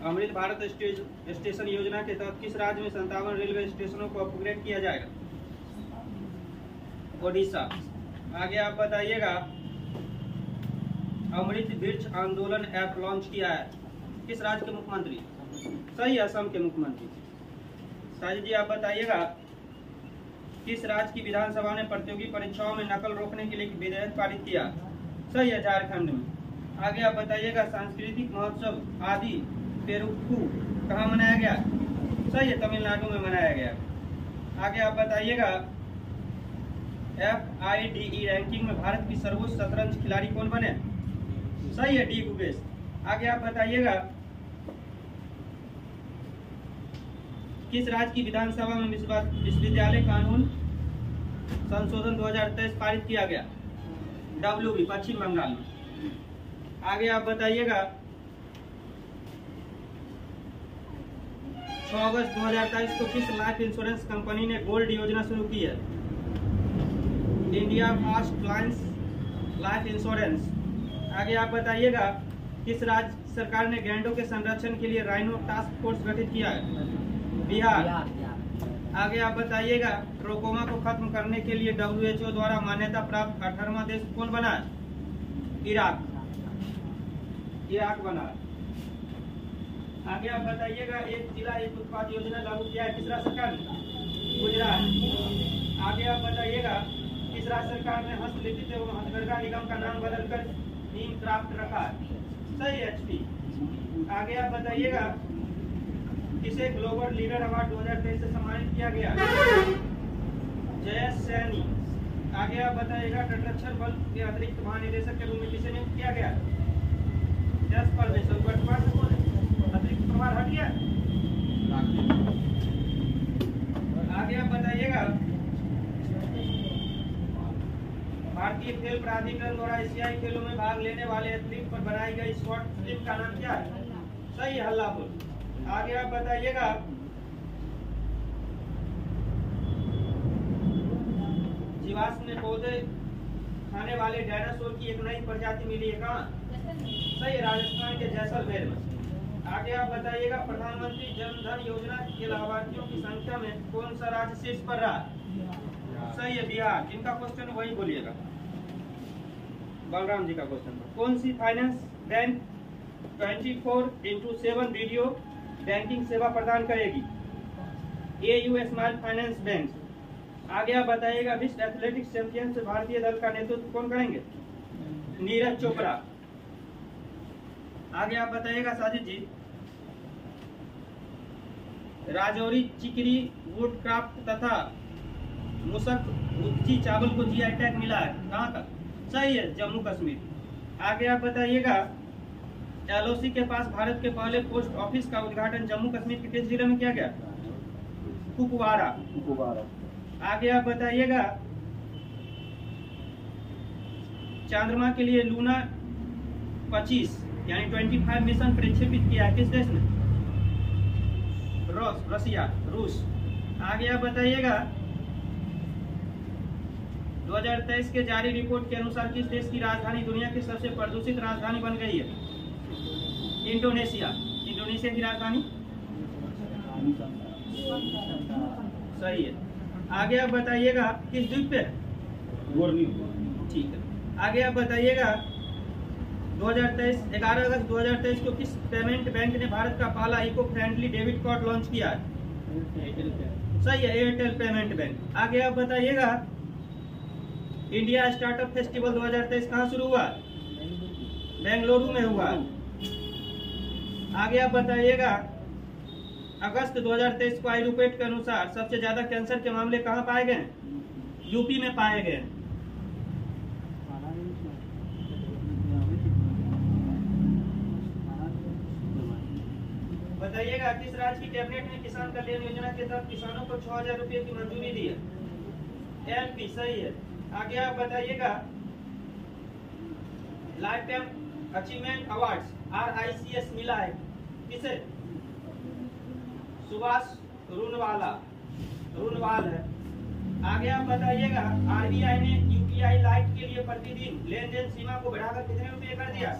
Amrit Bharat station योजना के तहत किस राज्य में 57 रेलवे स्टेशनों को अपग्रेड किया जाएगा? ओडिशा। आगे आप बताइएगा, अमृत वृक्ष आंदोलन ऐप लॉन्च किया है किस राज्य के मुख्यमंत्री? सही, असम के मुख्यमंत्री। साजिद जी आप बताइएगा, किस राज्य की विधानसभा ने प्रतियोगी परीक्षाओं में नकल रोकने के लिए विधेयक पारित किया? सही है, झारखंड में। आगे आप बताइएगा, सांस्कृतिक महोत्सव आदि पेरुक्कू कहाँ मनाया गया? सही है, तमिलनाडु में मनाया गया। आगे आप बताइएगा, FIDE रैंकिंग में भारत की सर्वोच्च शतरंज खिलाड़ी कौन बने? सही है, डी गुगेश। आगे आप बताइएगा, किस राज्य की विधानसभा में विश्वविद्यालय कानून संशोधन 2023 पारित किया गया? WB, पश्चिम बंगाल में। आगे आप बताइएगा, 6 अगस्त 2023 को किस लाइफ इंश्योरेंस कंपनी ने गोल्ड योजना शुरू की है? India first life insurance. आगे आप बताइएगा, किस राज्य सरकार ने गैंडों के संरक्षण के लिए राइनो टास्क फोर्स गठित किया है? बिहार। आगे आप बताइएगा, ट्रोकोमा को खत्म करने के लिए WHO द्वारा मान्यता प्राप्त 18वां देश कौन बना है? इराक बना। आगे आप बताइएगा, एक जिला एक उत्पाद योजना लागू किया है किस राज्य सरकार ने? गुजरात। आगे आप बताइएगा, किस राज्य सरकार ने हस्तलिखित एवं हथकरघा निगम का नाम बदलकर नीम क्राफ्ट रखा है? सही, HP। आगे आप बताइएगा, किसे ग्लोबल लीडर अवार्ड 2023 से सम्मानित किया गया? जयेश सैनी। आगे आप बताइएगा, तटरक्षक बल के अतिरिक्त महानिदेशक के रूप में किसे नियुक्त किया गया? यस परमेश्वर। वर्तमान में कौन है? अतिरिक्त प्रभार हट गया। आगे आप बताइएगा, भारतीय खेल प्राधिकरण द्वारा एशियाई खेलों में भाग लेने वाले एथलीट पर बनाई गई शॉर्ट फिल्म का नाम क्या है? सही, हल्ला बोल। आगे आप बताइएगा, जीवाश्म में पौधे खाने वाले डायनासोर की एक नई प्रजाति मिली है कहाँ? सही, राजस्थान के जैसलमेर में। आगे आप बताइएगा, प्रधानमंत्री जन धन योजना के लाभार्थियों की संख्या में कौन सा राज्य शीर्ष पर रहा? सही है, बिहार। जिनका क्वेश्चन है वही बोलिएगा। बलराम जी का क्वेश्चन, कौन सी फाइनेंस बैंक 24/7 वीडियो बैंकिंग सेवा प्रदान करेगी? AU small finance bank. आगे आप बताइएगा, विश्व एथलेटिक्स चैंपियन से भारतीय दल का नेतृत्व कौन करेंगे? नीरज चोपड़ा। आगे आप बताइएगा साजिद जी, राजौरी चिकरी वुडक्राफ्ट तथा मुसक उच्ची चावल को GI टैग मिला है कहाँ का? सही है, जम्मू कश्मीर। आगे आप बताइएगा, LOC के पास भारत के पहले पोस्ट ऑफिस का उद्घाटन जम्मू कश्मीर के किस जिले में किया गया? कुपवाड़ा। आगे आप बताइएगा, चंद्रमा के लिए लूना 25 यानी 25 मिशन प्रक्षेपित किया है किस देश ने? रूस। आगे आप बताइएगा, 2023 के जारी रिपोर्ट के अनुसार किस देश की राजधानी दुनिया की सबसे प्रदूषित राजधानी बन गई है? इंडोनेशिया की राजधानी? सही है। आगे आप बताइएगा, किस द्वीप पे? बोर्नियो। ठीक है। आगे आप बताइएगा, 11 अगस्त 2023 को किस पेमेंट बैंक ने भारत का पहला eco friendly debit card launch किया है? सही है, एयरटेल पेमेंट बैंक। आगे आप बताइएगा, इंडिया स्टार्टअप फेस्टिवल 2023 कहाँ शुरू हुआ? बेंगलुरु में हुआ। आगे आप बताइएगा, अगस्त 2023 को आईयूपेट के अनुसार सबसे ज्यादा कैंसर के मामले कहाँ पाए गए? यूपी में पाए गए। बताइएगा, किस राज्य की कैबिनेट ने किसान कल्याण योजना के तहत किसानों को 6000 रुपए की मंजूरी दी है? MP। सही है। आगे आप बताइएगा, life time achievement awards RICS मिला है किसे? सुभाष रूनवाल है। आगे आप बताइएगा, RBI ने UPI लाइट के लिए प्रतिदिन लेन देन सीमा को बढ़ाकर कितने रुपए कर दिया?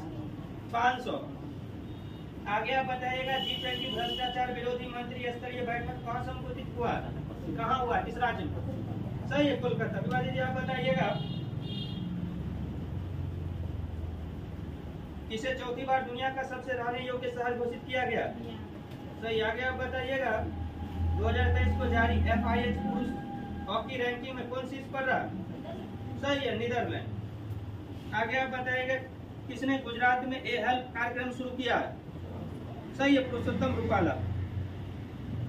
500। आगे आप बताइएगा G20 भ्रष्टाचार विरोधी मंत्री स्तरीय बैठक कहाँ संबोधित हुआ, कहाँ हुआ, किस राज्य में? सही है, कोलकाता। विवादी जी आप बताइएगा किसे चौथी बार दुनिया का सबसे रहने योग्य शहर घोषित किया गया? सही। आगे आप बताइएगा 2023 को जारी FIH पुरुष हॉकी रैंकिंग में कौन शीर्ष पर रहा? सही है, नीदरलैंड। आगे आप बताइएगा किसने गुजरात में ए हेल्थ कार्यक्रम शुरू किया? सही है, पुरुषोत्तम रूपाला।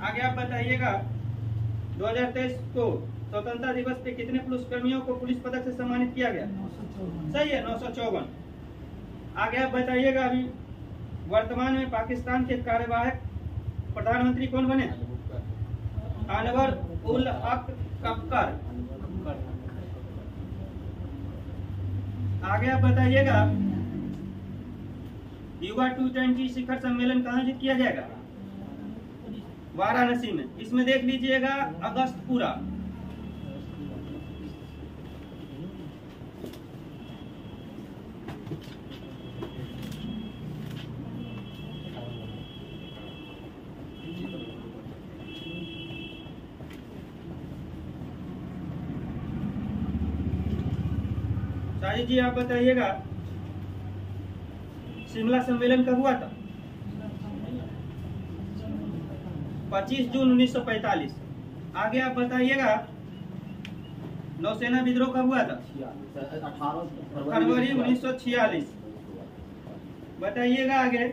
आगे आप बताइएगा 2023 को स्वतंत्रता दिवस पे कितने पुलिसकर्मियों को पुलिस पदक से सम्मानित किया गया? सही है, 954। आगे आप बताइएगा अभी वर्तमान में पाकिस्तान के कार्यवाहक प्रधानमंत्री कौन बने? अनवर उल हक कक्कर। आगे आप बताइएगा युवा T20 शिखर सम्मेलन कहाँ आयोजित किया जाएगा? वाराणसी में। इसमें देख लीजिएगा अगस्त पूरा। शाहिद जी आप बताइएगा शिमला सम्मेलन कब हुआ था? 25 जून 1945। आगे आप बताइएगा नौसेना विद्रोह कब हुआ था? 18 फरवरी 1946। बताइएगा आगे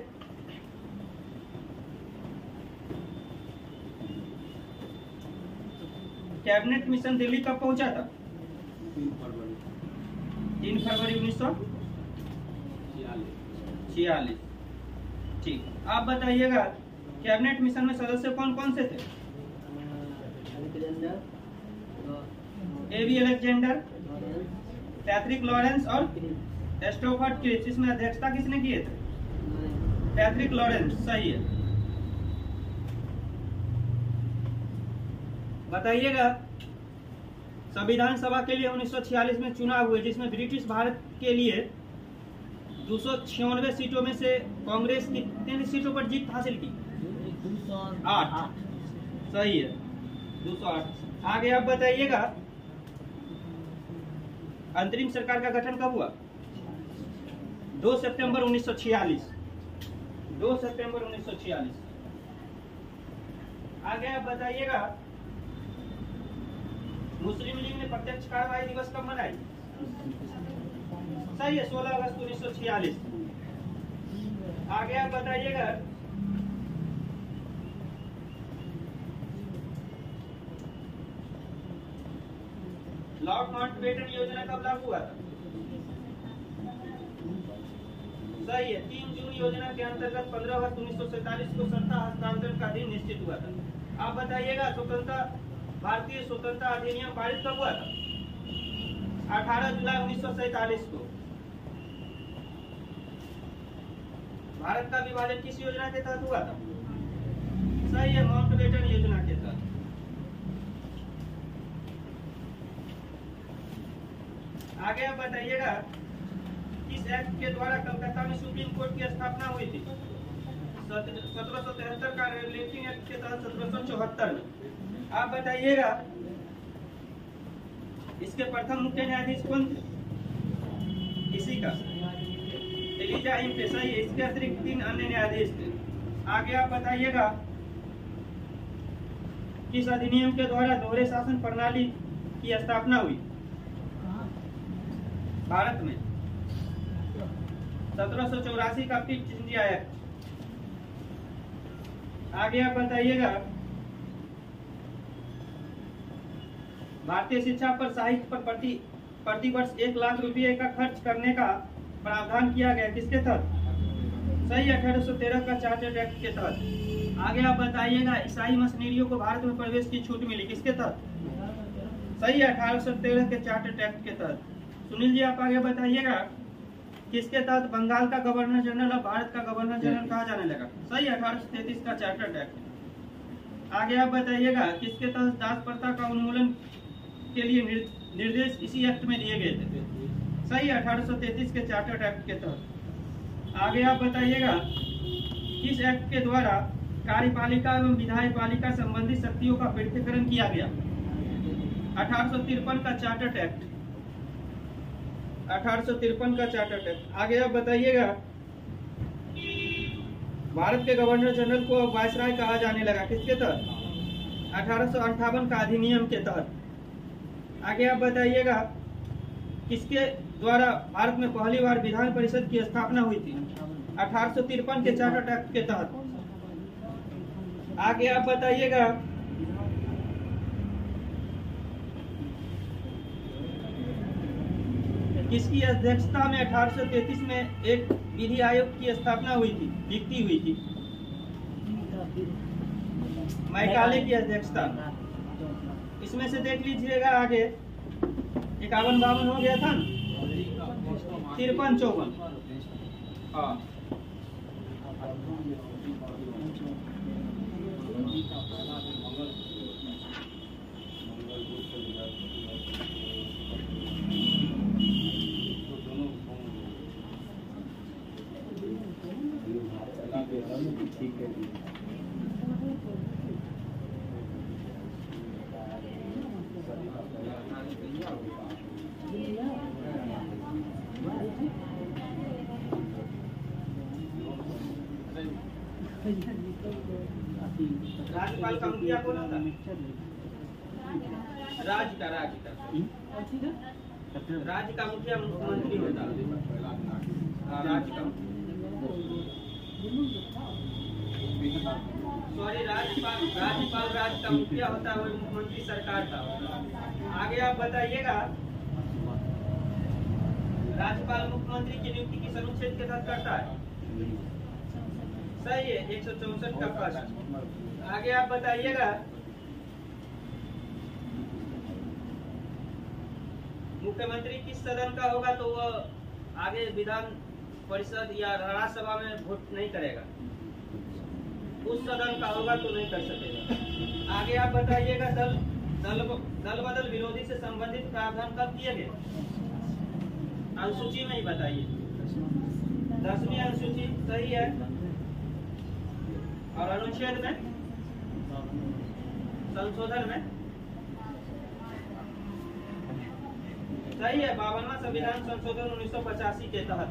कैबिनेट मिशन दिल्ली कब पहुंचा था? 3 फरवरी 1946। ठीक। आप बताइएगा कैबिनेट मिशन में सदस्य कौन कौन से थे? एवी अलेक्जेंडर, पैट्रिक लॉरेंस और स्टोफर्ड क्रिच। इसमें अध्यक्षता किसने किए थे? Patrick Lawrence. सही है। बताइएगा संविधान सभा के लिए 1946 में चुनाव हुए जिसमें ब्रिटिश भारत के लिए 296 सीटों में से कांग्रेस कितने सीटों पर जीत हासिल की? 8। सही है, 208। आगे आप बताइएगा अंतरिम सरकार का गठन कब हुआ? 2 सितंबर 1946। 2 सितंबर 1946। आगे आप बताइएगा मुस्लिम लीग ने प्रत्यक्ष कार्रवाई दिवस कब मनाई? सही है, 16 अगस्त 1946। आगे आप बताइएगा लॉर्ड माउंटबेटन योजना कब लागू हुआ था? सही है, 3 जून। योजना के अंतर्गत 15 अगस्त 1947 को सत्ता हस्तांतरण का दिन निश्चित हुआ था। आप बताइएगा भारतीय स्वतंत्रता अधिनियम पारित कब हुआ था? 18 जुलाई 1947 को। भारत का विभाजन किस योजना के तहत हुआ था? सही है, माउंटबेटन योजना के तहत। आगे आप बताइएगा किस एक्ट के द्वारा कलकत्ता में सुप्रीम कोर्ट की स्थापना हुई थी? 1773 का रेगुलेटिंग एक्ट के तहत 1774 में। आप बताइएगा इसके प्रथम मुख्य न्यायाधीश कौन थे? इसी का एलिजा इम्पे। सही है। इसके अतिरिक्त 3 अन्य न्यायाधीश थे। आगे आप बताइएगा किस अधिनियम के द्वारा दोहरे शासन प्रणाली की स्थापना हुई भारत में? 1784 का फिट इंडिया एक्ट। आगे आप बताइएगा भारतीय शिक्षा पर साहित्य पर प्रति वर्ष 1 लाख रुपए का खर्च करने का प्रावधान किया गया किसके तहत? सही, 1813 का चार्टर्ड एक्ट के तहत। आगे आप बताइएगा ईसाई मशीनरियों को भारत में प्रवेश की छूट मिली किसके तहत? सही, 1813 के चार्टर्ड एक्ट के तहत। सुनील जी आप आगे बताइएगा किसके तहत बंगाल का गवर्नर जनरल और भारत का गवर्नर जनरल कहा जाने लगा? सही, 1833 का चार्टर्ड एक्ट। आगे आप बताइएगा किसके तहत दास प्रथा का उन्मूलन के लिए निर्देश इसी एक्ट में दिए गए थे? सही, 1833 के चार्टर्ड एक्ट के तहत। आगे आप बताइएगा किस एक्ट के द्वारा कार्यपालिका एवं विधायपालिका संबंधी शक्तियों का पृथक्करण किया गया? 1853 का चार्टर्ड एक्ट, 1853 का चार्टर्ड एक्ट। आगे आप बताइएगा, भारत के गवर्नर जनरल को वायसराय कहा जाने लगा किसके तहत? 1858 का अधिनियम के तहत। आगे आप बताइएगा, किसके द्वारा भारत में पहली बार विधान परिषद की स्थापना हुई थी? 1853 के चार्टर्ड एक्ट के तहत। आगे आप बताइएगा, किसकी अध्यक्षता में 1833 में एक विधि आयोग की स्थापना हुई थी, नियुक्ति हुई थी? मैकाले की अध्यक्षता। इसमें से देख लीजिएगा, आगे 51-52 हो गया था, 53-54। हाँ, राज्यपाल का मुखिया कौन होता? राज्य का मुखिया मुख्यमंत्री होता है। राज्य का राज्यपाल राज्य का मुखिया होता है, वही मुख्यमंत्री सरकार का। आगे आप बताइएगा, राज्यपाल मुख्यमंत्री की नियुक्ति किस अनुच्छेद के तहत करता है? सही है, 164 का प्रश्न। आगे आप बताइएगा, मुख्यमंत्री किस सदन का होगा तो वह आगे विधान परिषद या राज्यसभा में वोट नहीं करेगा, उस सदन का होगा तो नहीं कर सकेगा। आगे आप बताइएगा, दल बदल विरोधी से संबंधित प्रावधान कब किए गए? अनुसूची में ही बताइए। 10वीं अनुसूची सही है, और अनुच्छेद में संशोधन में सही है, 52वां संविधान संशोधन 1985 के तहत।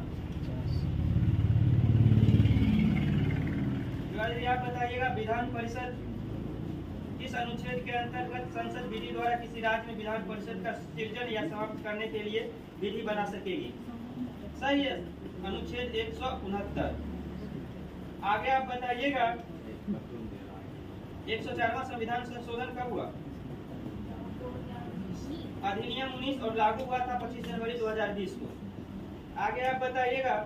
आप बताइएगा, विधान परिषद किस अनुच्छेद के अंतर्गत संसद विधि द्वारा किसी राज्य में विधान परिषद का सृजन या समाप्त करने के लिए विधि बना सकेगी? सही है, अनुच्छेद 169। आगे आप बताइएगा, 104वां संविधान संशोधन कब हुआ? अधिनियम 19 और लागू हुआ था 25 जनवरी 2020 को। आगे आप बताइएगा,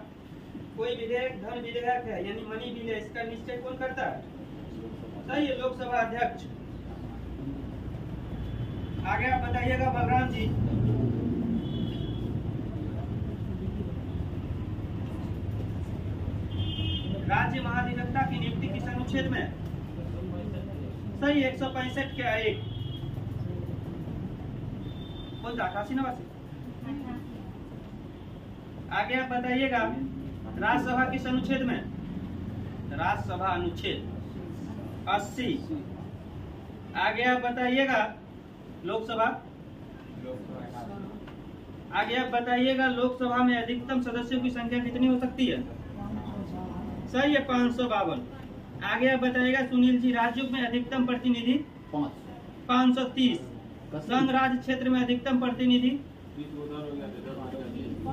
कोई विधेयक धन विधेयक है यानी मनी बिल है, इसका निश्चय कौन करता है? सही है, लोकसभा अध्यक्ष। आगे आप बताइएगा, बलराम जी, राज्य महाधिवक्ता की नियुक्ति किस अनुच्छेद में? सही, 165 के 1। कौन था? 88-89। आगे आप बताइएगा, राज्यसभा किस अनुच्छेद में? राज्यसभा अनुच्छेद 80। आगे आप बताइएगा, लोकसभा। आगे आप बताइएगा, लोकसभा में अधिकतम सदस्यों की संख्या कितनी हो सकती है? सही है, 552। आगे आप बताइएगा, सुनील जी, राज्यों में अधिकतम प्रतिनिधि 530। संघ राज्य क्षेत्र में अधिकतम प्रतिनिधि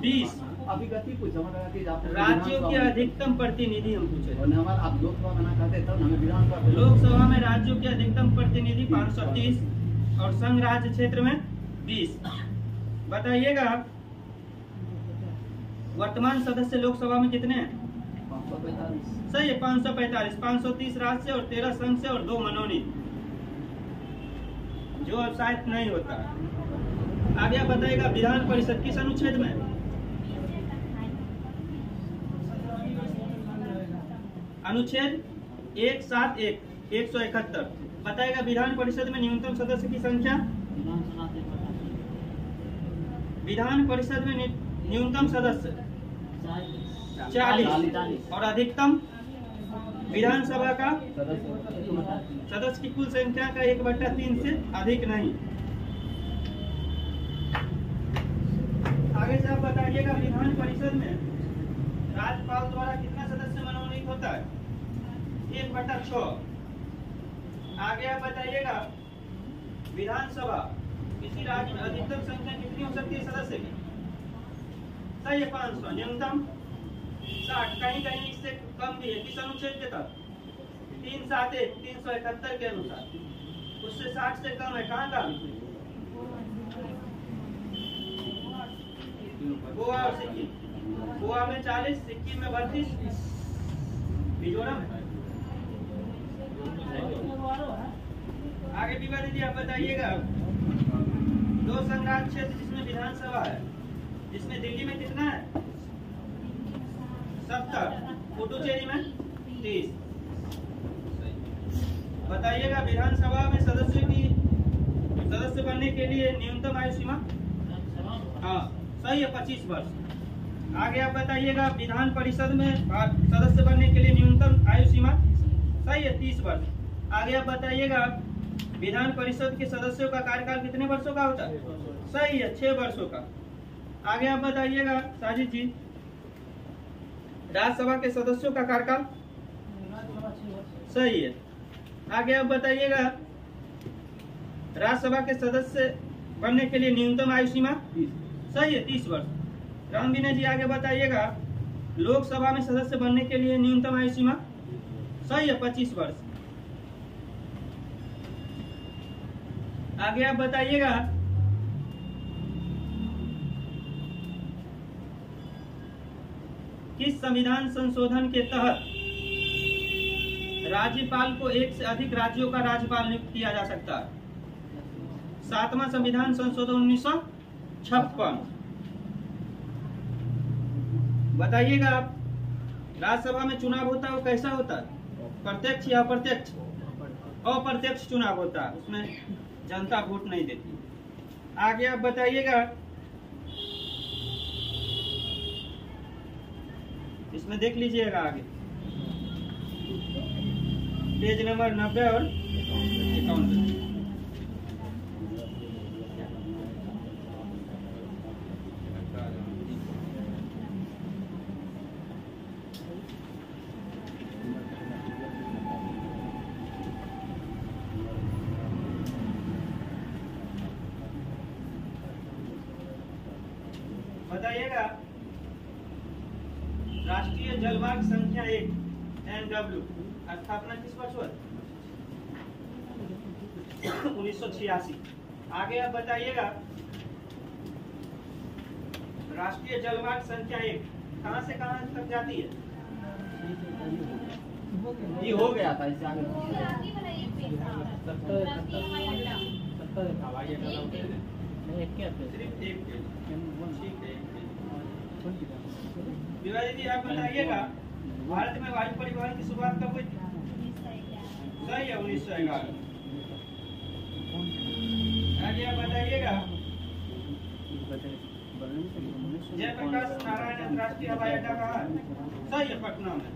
20। राज्यों के अधिकतम प्रतिनिधि हम पूछे। लोकसभा में राज्यों के अधिकतम प्रतिनिधि 530 और संघ राज्य क्षेत्र में 20। बताइएगा, वर्तमान सदस्य लोकसभा में कितने हैं? सही है, 545। 530 राज्य से और 13 संघ से और 2 मनोनीत, जो अब शायद नहीं होता। आगे आप बताइएगा, विधान परिषद किस अनुच्छेद में? अनुच्छेद 171, 171। बताएगा, विधान परिषद में न्यूनतम सदस्य की संख्या? विधान परिषद में न्यूनतम सदस्य 40 और अधिकतम विधानसभा का सदस्य की कुल संख्या का 1/3 से अधिक नहीं। आगे से आप बताइएगा विधान परिषद में राज्यपाल द्वारा कितना सदस्य मनोनीत होता है? 1/6। आगे आप बताइएगा विधानसभा किसी राज्य में अधिकतम संख्या कितनी हो सकती है सदस्य की? सही है 500। न्यूनतम 60, कहीं कहीं इससे कम भी है। किस अनुच्छेद के तहत? 371 371 के अनुसार। उससे 60 से कम है। कहाँ का? गोवा और सिक्किम। गोवा में 40, सिक्किम में 32, मिजोरम है। आगे भी दीजिए, आप बताइएगा 2 संघराज्य क्षेत्र जिसमें विधानसभा है, जिसमें दिल्ली में कितना है? 70, पुडुचेरी में 30। बताइएगा विधानसभा में सदस्य बनने के लिए न्यूनतम आयु सीमा? हाँ सही है 25 वर्ष। आगे आप बताइएगा विधान परिषद में सदस्य बनने के लिए न्यूनतम आयु सीमा? सही है 30 वर्ष। आगे आप बताइएगा विधान परिषद के सदस्यों का कार्यकाल कितने वर्षों का होता है? सही है 6 वर्षों का। आगे आप बताइएगा साजिद जी राज्यसभा के सदस्यों का कार्यकाल? सही है। आगे आप बताइएगा राज्यसभा के सदस्य बनने के लिए न्यूनतम आयु सीमा? सही है 30 वर्ष। राम विनय जी आगे बताइएगा लोकसभा में सदस्य बनने के लिए न्यूनतम आयु सीमा? सही है 25 वर्ष। आगे आप बताइएगा किस संविधान संशोधन के तहत राज्यपाल को एक से अधिक राज्यों का राज्यपाल नियुक्त किया जा सकता है? 7वां संविधान संशोधन 1956। बताइएगा आप राज्यसभा में चुनाव होता है वो कैसा होता है? प्रत्यक्ष या अप्रत्यक्ष? अप्रत्यक्ष चुनाव होता है, उसमें जनता वोट नहीं देती। आगे आप बताइएगा इसमें देख लीजिएगा आगे पेज नंबर 90 और 51। बताइएगा राष्ट्रीय जलमार्ग संख्या 1 NW स्थापना किस वर्ष हुआ? 1986। आगे आप बताइएगा राष्ट्रीय जलमार्ग संख्या 1 कहां से कहां तक जाती है? ये हो गया था इससे आगे दीदी आप बताइएगा भारत में वायु परिवहन की शुरुआत कब हुई थी? सही है 1911। आगे आप बताइएगा जयप्रकाश नारायण अंतर्राष्ट्रीय हवाई अड्डा कहाँ है? सही है पटना में।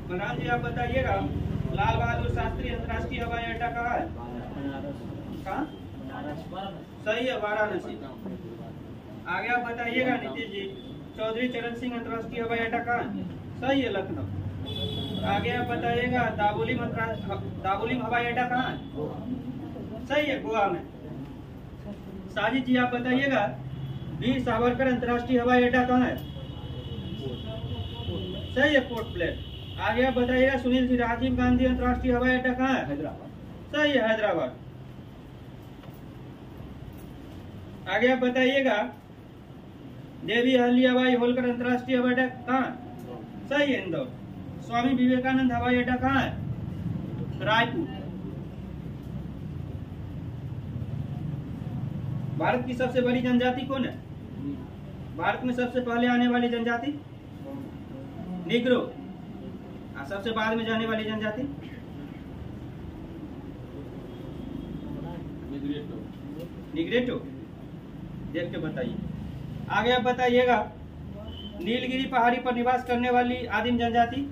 बलराम जी आप बताइएगा लाल बहादुर शास्त्री अंतर्राष्ट्रीय हवाई अड्डा कहाँ है? कहाँ? सही है वाराणसी। आगे आप बताइएगा नीतीश जी चौधरी चरण सिंह अंतर्राष्ट्रीय हवाई अड्डा कहाँ है? सही है लखनऊ। आगे आप बताइएगा दावोलिम हवाई अड्डा कहाँ है? सही है गोवा में। साजिद जी आप बताइएगा वीर सावरकर अंतर्राष्ट्रीय हवाई अड्डा कहाँ है? सही है पोर्ट ब्लेयर। आगे आप बताइएगा सुनील जी राजीव गांधी अंतर्राष्ट्रीय हवाई अड्डा कहाँ है? हैदराबाद। सही है हैदराबाद। आगे आप बताइएगा देवी अहिल्याबाई होलकर अंतर्राष्ट्रीय हवाई अड्डा कहाँ? सही है इंदौर। स्वामी विवेकानंद हवाई अड्डा कहाँ है? रायपुर। भारत की सबसे बड़ी जनजाति कौन है? भारत में सबसे पहले आने वाली जनजाति निग्रो। सबसे बाद में जाने वाली जनजाति निग्रेटो। देख के बताइए। आगे आप बताइएगा नीलगिरी पहाड़ी पर निवास करने वाली आदिम जनजाति